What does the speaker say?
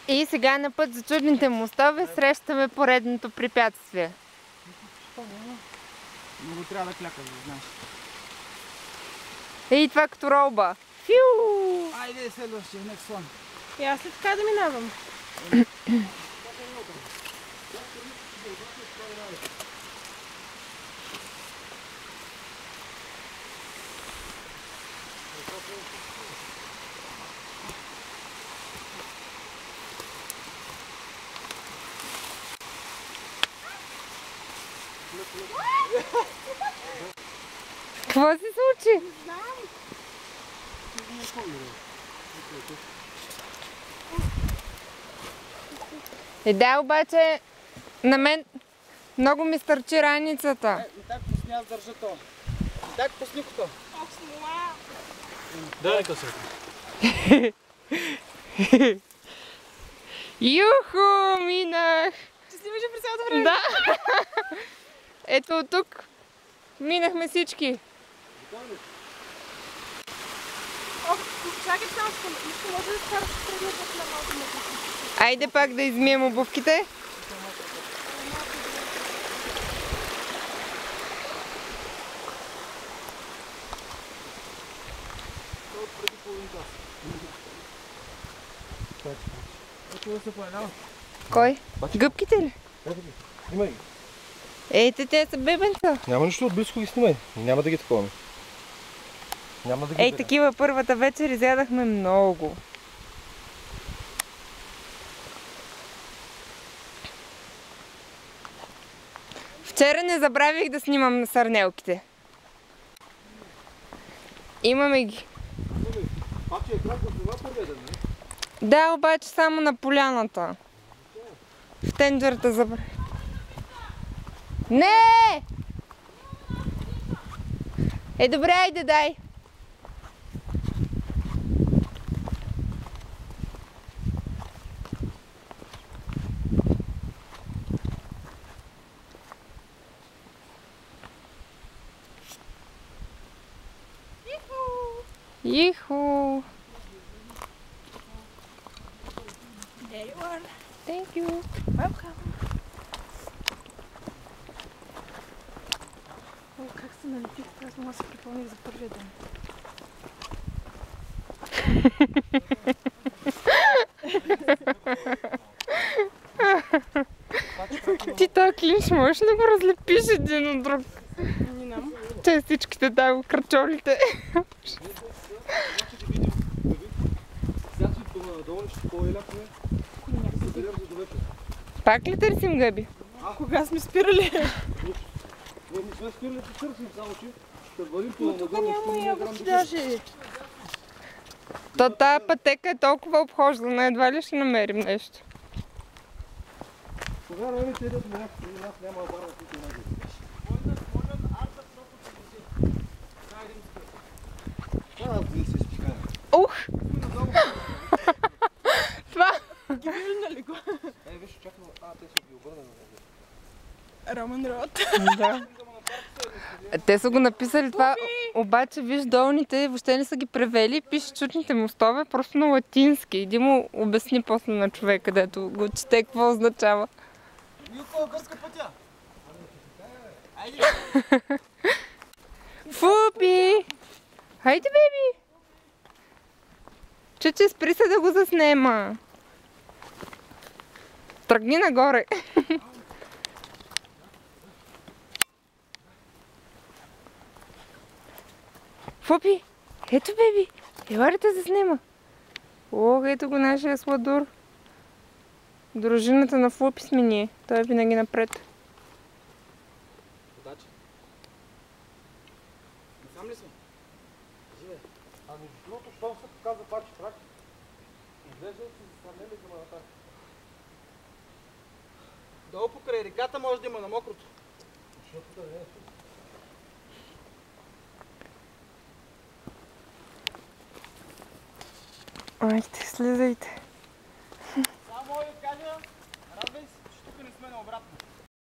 И сега на път за чудните мостове срещаме поредното препятствие. Много трябва да клякаш, да знаеш. И това като ролба. Фиу! Айде следващия, next one. И аз ли така да минавам? Какво се случи? Да, обаче на мен много ми стърчи раницата. Так пусни, аз държа то. Так пусни то. Дай късата. Юху, минах! Че снимаш през цялото време? Да! Ето от тук минахме всички. Чакай само, ще може да скараш предния път на малко. Айде пак да измием обувките. Кой? Гъбките ли? Снимай ги. Ейте, те са бебенца. Няма нищо, отблизко ги снимай. Няма да ги таковаме. Няма да ги Ей, берем. такива първата вечер изядахме много. Вчера не забравих да снимам на сърнелките. Имаме ги. Паче е кратко снима първия ден, не? Да, обаче само на поляната. В тенджерата забравих. Не! Е, добре, айде, дай. Иху! There you are. Thank you. Welcome. О, как се налепих, аз мога да се припомних за първия ден. Ти този клинч можеш ли да го разлепиш един от друг? Не знам. Частичките, да, кръчолите. Пак ли търсим гъби? Кога сме спирали? Не сме спирали да търсим, само че ще вървим по Но тук няма ябълки даже. То тая пътека е толкова обхождана, едва ли ще намерим нещо. Кога равните идат на някакви, нас няма обара, които не идат. Аз да се изпикая. Ух! Това! Ги виждали го? Виж, чакай, те са ги обърнали. Роман Род. Да. Те са го написали това, обаче виж долните въобще не са ги превели, пише чудните мостове просто на латински. Иди му обясни после на човек, където го чете какво означава. Милко, гърска пътя. Айде. Фупи! Хайде, беби! Чуче, спри се да го заснема. Тръгни нагоре. Фупи! Ето, беби! Ела ли те заснема? Ох, ето го нашия сладур. Дружината на Фупи сме ние. Той е винаги напред. Удачи. Сам ли съм? Живе. А между другото, щом се показва паче трак, изглежда си засърнели за манатак. Долу покрай реката може да има на мокрото. Защото да не е сух. Айде, слизайте. Само мога да кажа, радвай се, че тук не сме наобратно.